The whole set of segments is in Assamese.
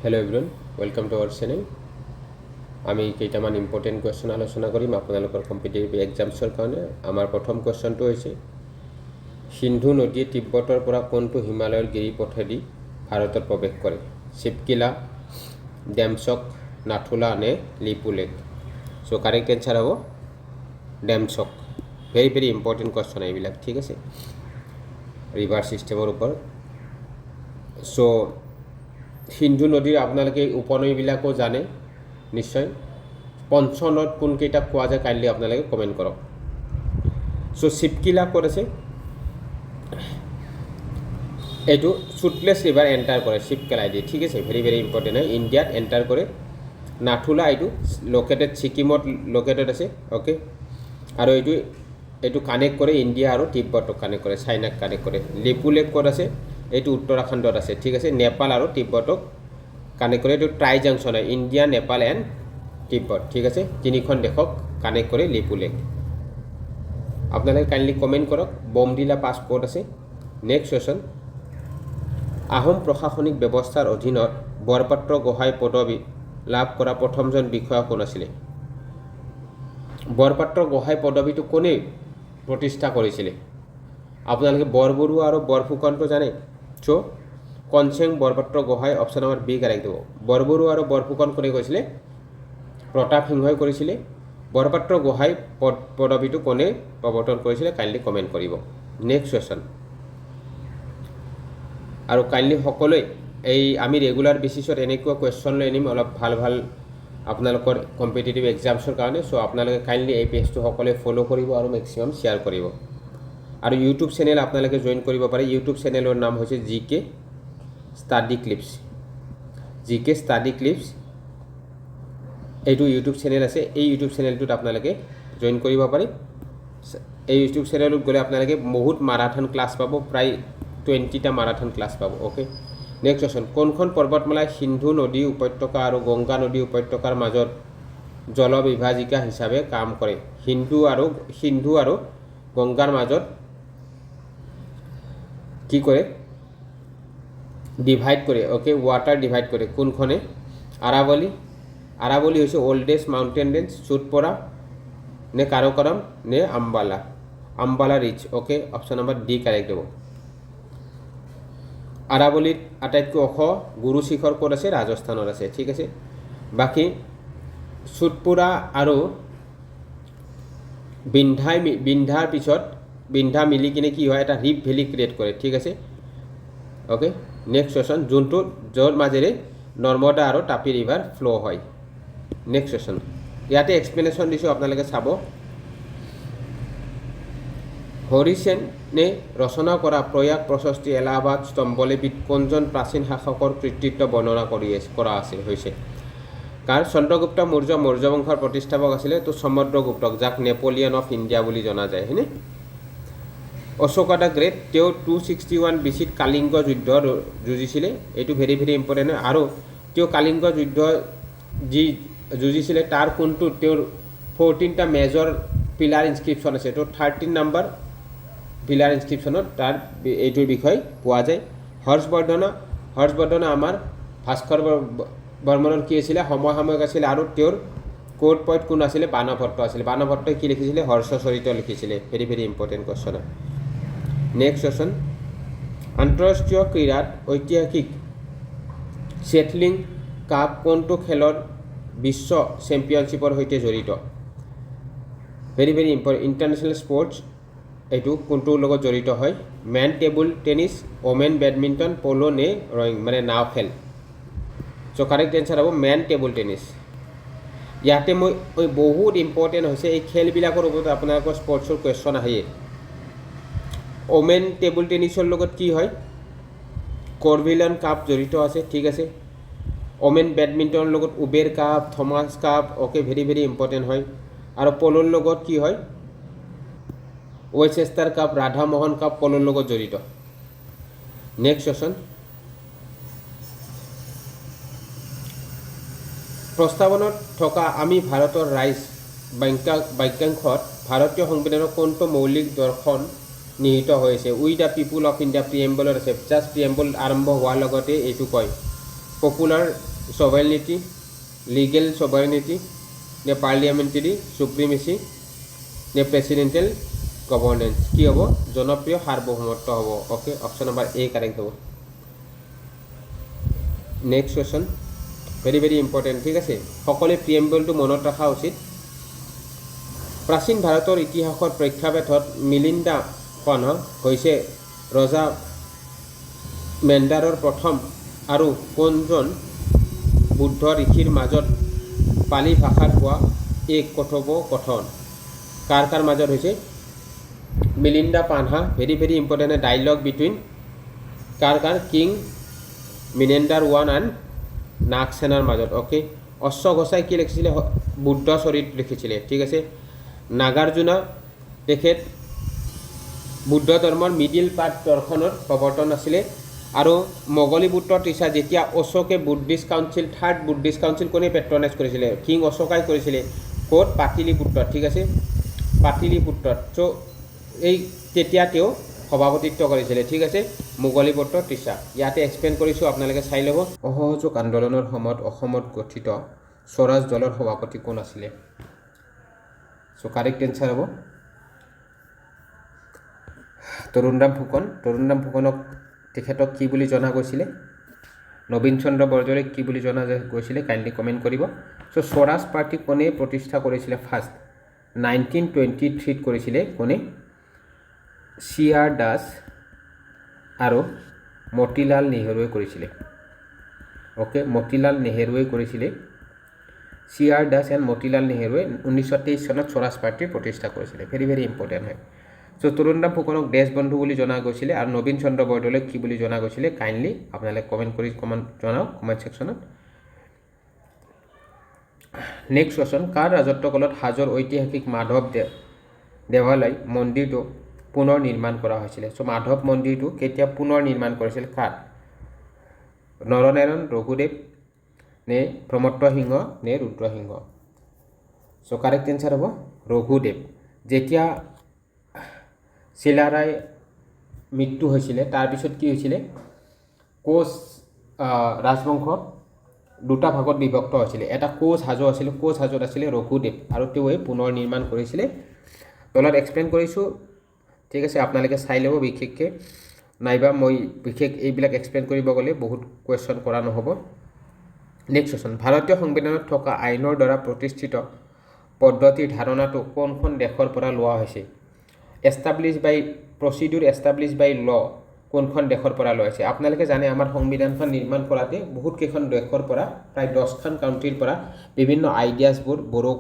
Hello' everyone, welcome to our channel. আমি কেইটামান ইম্পৰ্টেণ্ট কুৱেশ্যন আলোচনা কৰিম আপোনালোকৰ কম্পিটিটিভ এক্সামছৰ কাৰণে। আমাৰ প্ৰথম কুৱেশ্যনটো হৈছে সিন্ধু নদীয়ে তিব্বতৰ পৰা কোনটো হিমালয়ৰ গিৰিপথেদি ভাৰতত প্ৰৱেশ কৰে? শিৱকিলা, ডেমচক, নাথুলা নে লিপুলেক? চ' কাৰেক্ট এনচাৰ হ'ব Demchok. Very very important question এইবিলাক, ঠিক আছে, ৰিভাৰ ছিষ্টেমৰ ওপৰত। চ' সিন্ধু নদীৰ আপোনালোকে উপনৈবিলাকো জানে নিশ্চয়। পঞ্চনদ কোনকেইটাক কোৱা যায় কাইণ্ডলি আপোনালোকে কমেণ্ট কৰক। চ' শিৱকিলা ক'ত আছে? এইটো চুটলেছ ৰিভাৰ এণ্টাৰ কৰে শিৱকিলাইদি, ঠিক আছে, ভেৰি ভেৰি ইম্পৰ্টেণ্ট হয়, ইণ্ডিয়াত এণ্টাৰ কৰে। নাথুলা এইটো লোকেটেড ছিকিমত লোকেটেড আছে, অ'কে। আৰু এইটো কানেক্ট কৰে ইণ্ডিয়া আৰু তিব্বতক কানেক্ট কৰে, চাইনাক কানেক্ট কৰে। লিপুলেক ক'ত আছে? এইটো উত্তৰাখণ্ডত আছে, ঠিক আছে, নেপাল আৰু তিব্বতক কানেক্ট কৰে। এইটো ট্ৰাই জাংচন হয়, ইণ্ডিয়া, নেপাল এণ্ড তিব্বত, ঠিক আছে, তিনিখন দেশক কানেক্ট কৰে লিপুলেক। আপোনালোকে কাইণ্ডলি কমেণ্ট কৰক বমডিলা পাছ ক'ত আছে। নেক্সট কুৱেশ্যন, আহোম প্ৰশাসনিক ব্যৱস্থাৰ অধীনত বৰপাত্ৰ গোহাঁই পদবী লাভ কৰা প্ৰথমজন বিষয়া কোন আছিলে? বৰপাত্ৰ গোহাঁই পদবীটো কোনে প্ৰতিষ্ঠা কৰিছিলে? আপোনালোকে বৰবৰুৱা আৰু বৰফুকনটো জানে। So' Konseng Borpatra Gohain, option number B correct হ'ব। বৰবৰুৱা আৰু বৰফুকন কোনে কৈছিলে? প্ৰতাপ সিংহই কৰিছিলে। বৰপাত্ৰ গোহাঁই পদবীটো কোনে প্ৰৱৰ্তন কৰিছিলে? কাইণ্ডলি কমেণ্ট কৰিব। নেক্সট কুৱেশ্যন, আৰু কাইণ্ডলি সকলোৱে আমি ৰেগুলাৰ বেচিছত এনেকুৱা কুৱেশ্যন লৈ আনিম অলপ ভাল ভাল আপোনালোকৰ কম্পিটিটিভ এক্সামছৰ কাৰণে। চ' আপোনালোকে কাইণ্ডলি এই পেজটো সকলোৱে ফ'ল' কৰিব আৰু মেক্সিমাম শ্বেয়াৰ কৰিব। আৰু ইউটিউব চেনেল আপোনালোকে জইন কৰিব পাৰে। ইউটিউব চেনেলৰ নাম হৈছে GK study clips. GK study clips এইটো ইউটিউব চেনেল আছে। এই ইউটিউব চেনেলটোত আপোনালোকে জইন কৰিব পাৰে। এই ইউটিউব চেনেলত গ'লে আপোনালোকে বহুত মাৰাথন ক্লাছ পাব, প্ৰায় 20টা মাৰাথন ক্লাছ পাব, অ'কে। নেক্সট কুৱেশ্যন, কোনখন পৰ্বতমালাই সিন্ধু নদী উপত্যকা আৰু গংগা নদী উপত্যকাৰ মাজত জলবিভাজিকা হিচাপে কাম কৰে? সিন্ধু আৰু গংগাৰ মাজত কি কৰে? ডিভাইড কৰে, অ'কে, ৱাটাৰ ডিভাইড কৰে। কোনখনে? আৰাৱলী হৈছে অল্ডেষ্ট মাউণ্টেইন ৰেঞ্জ। চুটপৰা নে কাৰাকোৰাম নে আম্বালা ৰিচ? Okay, option number D correct হ'ব। আৰাৱলীৰ আটাইতকৈ ওখ গুৰু শিখৰ ক'ত আছে? ৰাজস্থানত আছে, ঠিক আছে। বাকী চুটপুৰা আৰু বিন্ধ্যাৰ পিছত বিন্ধ্যা মিলি কিনে কি হয়? এটা ৰিপ ভেলী ক্ৰিয়েট কৰে, ঠিক আছে, অ'কে। নেক্সট কুৱেশ্যন, য'ৰ মাজেৰে নৰ্মদা আৰু তাপি ৰিভাৰ ফ্ল' হয়। নেক্সট কুৱেশ্যন, ইয়াতে এক্সপ্লেনেশ্যন দিছোঁ, আপোনালোকে চাব। হৰিসেনে ৰচনা কৰা প্ৰয়াগ প্ৰশস্তি, এলাহাবাদ স্তম্ভলিপিত কোনজন প্ৰাচীন শাসকৰ কৃতিত্ব বৰ্ণনা কৰা হৈছে? কাৰণ চন্দ্ৰগুপ্ত মৌৰ্য বংশৰ প্ৰতিষ্ঠাপক আছিলে তো সমুদ্ৰগুপ্তক, যাক নেপোলিয়ন অফ ইণ্ডিয়া বুলি জনা যায়, হয়নে? অশোকা দ্য গ্ৰেট, তেওঁ 261 BC-ত কালিংগ যুদ্ধ যুঁজিছিলে। এইটো ভেৰি ভেৰি ইম্পৰ্টেণ্ট হয়। আৰু তেওঁ কালিংগ যুদ্ধ যি যুঁজিছিলে তাৰ কোনটোত তেওঁৰ 14টা মেজৰ পিলাৰ ইনস্ক্ৰিপশ্যন আছে, তো 13 নম্বৰ পিলাৰ ইনস্ক্ৰিপশ্যনত তাৰ এইটোৰ বিষয়ে পোৱা যায়। হৰ্ষবৰ্ধন আমাৰ ভাস্কৰ বৰ্মনৰ কি আছিলে? সমসাময়িক আছিলে। আৰু তেওঁৰ কোৰ্ট পইণ্ট কোন আছিলে? বাণভট্ট আছিলে। বাণভট্টই কি লিখিছিলে? হৰ্ষচৰিত লিখিছিলে। ভেৰি ভেৰি ইম্পৰ্টেণ্ট কুৱেশ্যন হয়। নেক্সট কুৱেশ্যন, আন্তঃৰাষ্ট্ৰীয় ক্ৰীড়াত ঐতিহাসিক চেটলিং কাপ কোনটো খেলৰ বিশ্ব চেম্পিয়নশ্বিপৰ সৈতে জড়িত? Very very important, international sports এইটো কোনটোৰ লগত জড়িত হয়? Men table tennis, women badminton, polo' নে ৰয়িং, মানে নাও খেল? চ' কাৰেক্ট এনচাৰ হ'ব মেন টেবুল টেনিছ। ইয়াতে মই বহুত ইম্পৰ্টেণ্ট হৈছে এই খেলবিলাকৰ ওপৰত আপোনালোকৰ স্পৰ্টছৰ কুৱেশ্যন আহেই। ওমেন টেবুল টেনিছৰ লগত কি হয়? কৰভিলন কাপ জড়িত আছে, ঠিক আছে। ওমেন বেডমিণ্টনৰ লগত Uber cup, Thomas cup, okay, very very important হয়। আৰু প'লৰ লগত কি হয়? ৱেচেষ্টাৰ কাপ, ৰাধা মোহন কাপ প'লৰ লগত জড়িত। নেক্সট কুৱেশ্যন, প্ৰস্তাৱনাত থকা আমি ভাৰতৰ ৰাইজ বাক্যাংশত ভাৰতীয় সংবিধানৰ কোনটো মৌলিক দৰ্শন নিহিত হৈছে? উই দ্য পিপুল অফ ইণ্ডিয়া প্ৰিএম্বলৰ আছে। জাষ্ট প্ৰিএম্বল আৰম্ভ হোৱাৰ লগতে এইটো কয় পপুলাৰ সভাৰেনিটি, লিগেল সভাৰেনিটি, নে পাৰ্লিয়ামেণ্টাৰী সুপ্ৰিমেচি, নে প্ৰেচিডেণ্টেল গভৰ্নেন্স? কি হ'ব? জনপ্ৰিয় সাৰ্বভৌমত্ব হ'ব। অ'কে, অপশ্যন নম্বৰ এ কাৰেক্ট হ'ব। Next question, very very important, ঠিক আছে? সকলোৱে প্ৰিএম্বলটো মনত ৰখা উচিত। প্ৰাচীন ভাৰতৰ ইতিহাসৰ প্ৰেক্ষাপটত মিলিন্দা পন্থ হৈছে ৰজা মেণ্ডাৰৰ প্ৰথম আৰু কোনজন বুদ্ধ ঋষিৰ মাজত পালি ভাষাত হোৱা এক কথোপকথন? কাৰ কাৰ মাজত হৈছে? Milinda Panha, very very important, dialogue between কাৰ কাৰ? কিং মিনেণ্ডাৰ ওৱান এণ্ড নাগসেনাৰ মাজত। অ'কে, অশ্বঘোষাই কি লিখিছিলে? বুদ্ধ চৰিত লিখিছিলে, ঠিক আছে? নাগাৰ্জুনা তেখেত বুদ্ধ ধৰ্মৰ মিডিল পাৰ্ট দৰ্শনৰ প্ৰৱৰ্তন আছিলে। আৰু মোগলী পুত্ৰ তৃষা, যেতিয়া অশোকে Buddhist council, third Buddhist council কোনে পেট্ৰনাইজ কৰিছিলে? কিং অশোকাই কৰিছিলে। ক'ত? পাটলিপুত্ৰত, ঠিক আছে? পাটলিপুত্ৰত। চ' এই তেতিয়া তেওঁ সভাপতিত্ব কৰিছিলে, ঠিক আছে? মোগলী পুত্ৰ তৃষা। ইয়াতে এক্সপ্লেইন কৰিছোঁ, আপোনালোকে চাই ল'ব। অসহযোগ আন্দোলনৰ সময়ত অসমত গঠিত স্বৰাজ দলৰ সভাপতি কোন আছিলে? চ' কাৰেক্ট এনচাৰ হ'ব তৰুণৰাম ফুকন। তৰুণৰাম ফুকনক তেখেতক কি বুলি জনা গৈছিলে? নবীন চন্দ্ৰ বৰদলৈক কি বুলি জনা গৈছিলে? কাইণ্ডলি কমেণ্ট কৰিব। চ' স্বৰাজ পাৰ্টি কোনে প্ৰতিষ্ঠা কৰিছিলে ফাৰ্ষ্ট? 1923 কৰিছিলে। কোনে? চি.আৰ. দাস আৰু মতিলাল নেহেৰুৱে কৰিছিলে। অ'কে, মতিলাল নেহেৰুৱে কৰিছিলে। চি.আৰ. দাস এণ্ড মতিলাল নেহেৰুৱে 1923 চনত স্বৰাজ পাৰ্টিৰ প্ৰতিষ্ঠা কৰিছিলে। ভেৰি ভেৰি ইম্পৰ্টেণ্ট হয়। চ' তৰুণৰাম ফুকনক দেশবন্ধু বুলি জনা গৈছিলে আৰু নবীন চন্দ্ৰ বৰদলৈক কি বুলি জনা গৈছিলে? কাইণ্ডলি আপোনালোকে কমেণ্ট কৰি জনাওক কমেণ্ট ছেকশ্যনত। নেক্সট কুৱেশ্যন, কাৰ ৰাজত্বকালত হাজোৰ ঐতিহাসিক মাধৱ দেৱালয় মন্দিৰটো পুনৰ নিৰ্মাণ কৰা হৈছিলে? চ' মাধৱ মন্দিৰটো কেতিয়া পুনৰ নিৰ্মাণ কৰিছিল? কাৰ? নৰনাৰায়ণ, ৰঘুদেৱ, নে প্ৰমত্ত সিংহ, নে ৰুদ্ৰসিংহ? চ' কাৰেক্ট এনচাৰ হ'ব ৰঘুদেৱ। যেতিয়া চিলাৰায় মৃত্যু হৈছিলে, তাৰপিছত কি হৈছিলে? কোচ ৰাজবংশ দুটা ভাগত বিভক্ত হৈছিলে। এটা কোচ হাজো আছিলে, কোচ হাজোত আছিলে ৰঘুদেৱ, আৰু তেওঁৱে পুনৰ নিৰ্মাণ কৰিছিলে। তলত এক্সপ্লেইন কৰিছোঁ, ঠিক আছে? আপোনালোকে চাই ল'ব বিশেষকৈ, নাইবা মই বিশেষ এইবিলাক এক্সপ্লেইন কৰিব গ'লে বহুত কুৱেশ্যন কৰা নহ'ব। নেক্সট কুৱেশ্যন, ভাৰতীয় সংবিধানত থকা আইনৰ দ্বাৰা প্ৰতিষ্ঠিত পদ্ধতিৰ ধাৰণাটো কোনখন দেশৰ পৰা লোৱা হৈছে? প্ৰচিডিউৰ এষ্টাব্লিছ বাই ল কোনখন দেশৰ পৰা লোৱা হৈছে? আপোনালোকে জানে আমাৰ সংবিধানখন নিৰ্মাণ কৰাতে বহুত কেইখন দেশৰ পৰা, প্ৰায় 10খন কাউণ্ট্ৰিৰ পৰা বিভিন্ন আইডিয়াছবোৰ বৰো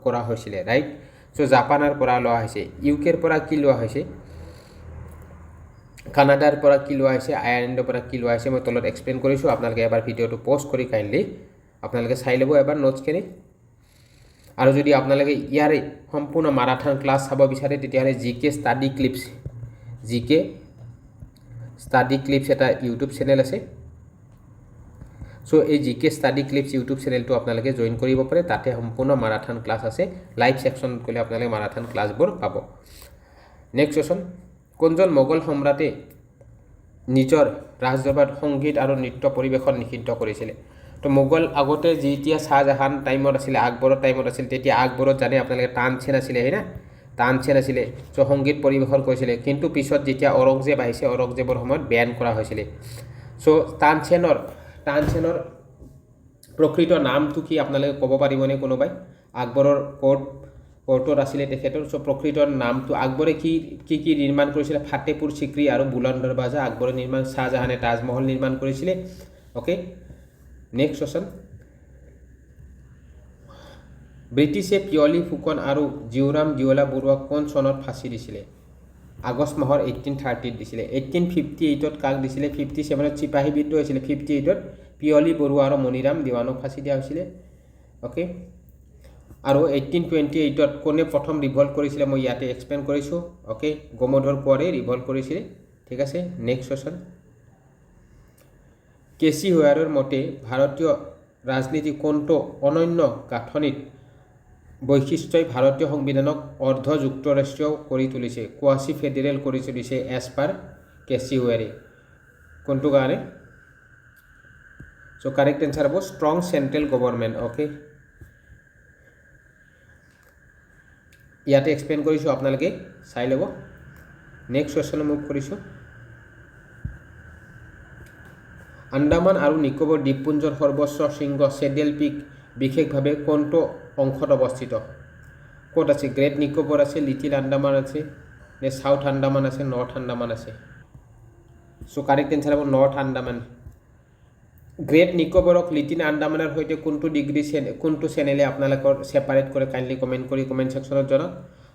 কৰা হৈছিলে, ৰাইট? চ' জাপানৰ পৰা লোৱা হৈছে, ইউকেৰ পৰা কি লোৱা হৈছে, কানাডাৰ পৰা কি লোৱা হৈছে, আয়াৰলেণ্ডৰ পৰা কি লোৱা হৈছে, মই তলত এক্সপ্লেইন কৰিছোঁ। আপোনালোকে এবাৰ ভিডিঅ'টো প'জ কৰি কাইণ্ডলি আপোনালোকে চাই ল'ব এবাৰ নোটছখিনি। আৰু যদি আপোনালোকে ইয়াৰে সম্পূৰ্ণ মাৰাথান ক্লাছ চাব বিচাৰে, তেতিয়াহ'লে জিকে ষ্টাডি ক্লিপছ এটা ইউটিউব চেনেল আছে। চ' এই জিকে ষ্টাডি ক্লিপছ ইউটিউব চেনেলটো আপোনালোকে জইন কৰিব পাৰে। তাতে সম্পূৰ্ণ মাৰাথান ক্লাছ আছে। লাইভ ছেকশ্যনত গ'লে আপোনালোকে মাৰাথান ক্লাছবোৰ পাব। নেক্সট কুৱেশ্যন, কোনজন মোগল সম্ৰাটে নিজৰ ৰাজদৰবাৰত সংগীত আৰু নৃত্য পৰিৱেশন নিষিদ্ধ কৰিছিলে? তো মোগল আগতে যেতিয়া শ্বাহজাহান টাইমত আছিলে, আকবৰৰ টাইমত আছিল, তেতিয়া আকবৰত জানে আপোনালোকে তানচেন আছিলে, হয় না? তানচেন আছিলে। চ' সংগীত পৰিৱেশন কৰিছিলে। কিন্তু পিছত যেতিয়া ঔৰংজেব আহিছে, ঔৰংজেবৰ সময়ত বেন কৰা হৈছিলে। চ' তানচেনৰ প্ৰকৃত নামটো কি আপোনালোকে ক'ব পাৰিবনে কোনোবাই? আকবৰৰ কোৰ্টত আছিলে তেখেতৰ। চ' প্ৰকৃত নামটো, আকবৰে কি নিৰ্মাণ কৰিছিলে? ফাতেপুৰ চিক্ৰী আৰু বুলন্দ দৰৱাজা আকবৰে নিৰ্মাণ, শ্বাহজাহানে তাজমহল নিৰ্মাণ কৰিছিলে। অ'কে, নেক্সট কুৱেশ্যন, ব্ৰিটিছে পিয়লি ফুকন আৰু জীউৰাম দিৱলা বৰুৱাক কোন চনত ফাঁচি দিছিলে? আগষ্ট মাহৰ 1830 দিছিলে। 1858ত কাক দিছিলে? 57ত চিপাহী বিদ্ৰোহ হৈছিলে। 58ত পিয়লি বৰুৱা আৰু মণিৰাম দেৱানক ফাঁচি দিয়া হৈছিলে। অ'কে, আৰু 1828ত কোনে প্ৰথম ৰিভল্ট কৰিছিলে? মই ইয়াতে এক্সপ্লেইন কৰিছোঁ। অ'কে, গোমধৰ কোঁৱৰে ৰিভল্ট কৰিছিলে, ঠিক আছে? নেক্সট কুৱেশ্যন, কেচি হোয়াৰৰ মতে ভাৰতীয় ৰাজনীতি কোনটো অনন্য গাঁথনিত বৈশিষ্ট্যই ভাৰতীয় সংবিধানক অৰ্ধ যুক্তৰাষ্ট্ৰীয় কৰি তুলিছে, কোৱাচি ফেডাৰেল কৰি তুলিছে এজ পাৰ কেচি হোয়াৰে? কোনটো কাৰণে? সো কাৰেক্ট এনসাৰ হব স্ট্ৰং সেন্ট্ৰেল গভৰ্নমেন্ট ওকে ইয়াতে এক্সপ্লেইন কৰিছোঁ আপোনালোকে চাই ল'ব নেক্সট কুৱেশ্যনলৈ মুভ কৰিছোঁ আন্দামান আৰু নিকোবৰ দ্বীপপুঞ্জৰ সৰ্বোচ্চ শৃংগ চেডেল পিক বিশেষভাৱে কোনটো অংশত অৱস্থিত ক'ত আছে গ্ৰেট নিকোবৰ আছে লিটিল আন্দামান আছে নে সাউথ আন্দামান আছে নৰ্থ আন্দামান আছে সো কাৰেক্ট এনসাৰ হব নৰ্থ আন্দামান গ্ৰেট নিকোবৰক লিটিল আন্দামানেৰ সৈতে কোনটো ডিগ্ৰি কোনটো চেনেলে আপোনালোকৰ সেপাৰেট কৰে কাইন্ডলি কমেন্ট কৰি কমেন্ট সেকশনত জনাওক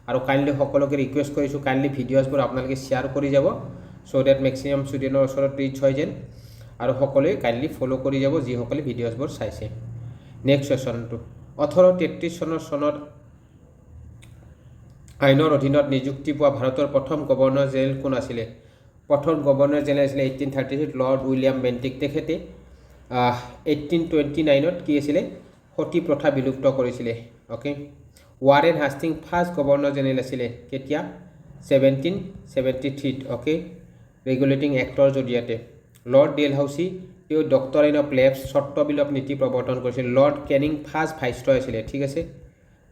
আৰু কাইন্ডলি সকলোকে ৰিকুৱেষ্ট কৰিছোঁ কাইন্ডলি ভিডিঅ'ছবোৰ আপোনালোকে শ্বেয়াৰ কৰি যাব সো দ্যাট মেক্সিমাম ষ্টুডেণ্টৰ ওচৰত ৰিচ হৈ যেন আৰু সকলোৱে কাইন্ডলি ফলো কৰি যাব যিসকলে ভিডিঅ'ছবোৰ চাইছে নেক্সট কুৱেশ্যনটো 1833 চনত আইনৰ অধীনত নিযুক্তি পোৱা ভাৰতৰ প্ৰথম গভৰ্ণৰ জেনেৰেল কোন আছিলে প্ৰথম গভৰ্ণৰ জেনেৰেল আছিলে 1833 লৰ্ড উইলিয়াম বেন্টিক তেখেতে 1829ত কি আছিলে সতী প্ৰথা বিলুপ্ত কৰিছিলে okay Warren Hastings first governor general আছিলে কেতিয়া 1773 ওকে ৰেগুলেটিং এক্টৰ জৰিয়তে লৰ্ড ডেলহাউসি তেওঁ ডক্টৰাইন অফ লেবছ চৰ্ত বিলোপ নীতি প্ৰৱৰ্তন কৰিছিল লৰ্ড কেনিং ফাৰ্ষ্ট ভাইসৰয় আছিলে ঠিক আছে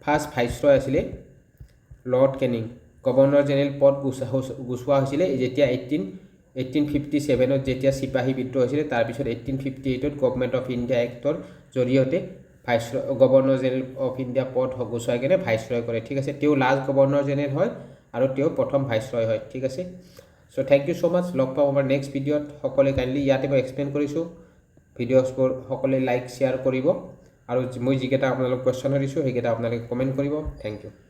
ফাৰ্ষ্ট ভাইসৰয় আছিলে লৰ্ড কেনিং গভৰ্ণৰ জেনেৰেল পদ গুচোৱা হৈছিলে যেতিয়া 1857ত যেতিয়া সিপাহী বিদ্ৰোহ হৈছিলে তাৰপিছত 1858ত গভৰ্ণমেণ্ট অফ ইণ্ডিয়া এক্টৰ জৰিয়তে গভৰ্ণৰ জেনেৰেল অফ ইণ্ডিয়া পদ গুচোৱাই কেনে ভাইসৰয় কৰে ঠিক আছে তেওঁ লাষ্ট গভৰ্ণৰ জেনেৰেল হয় আৰু তেওঁ প্ৰথম ভাইসৰয় হয় ঠিক আছে সো থ্যাংক ইউ সো মাচ লগ পাম আমাৰ নেক্সট ভিডিঅ'ত সকলোৱে কাইন্ডলি ইয়াতে মই এক্সপ্লেইন কৰিছোঁ ভিডিঅ'ছবোৰ সকলোৱে লাইক শ্বেয়াৰ কৰিব আৰু মই যিকেইটা আপোনালোক কুৱেশ্যন দিছোঁ সেইকেইটা আপোনালোকে কমেণ্ট কৰিব থ্যাংক ইউ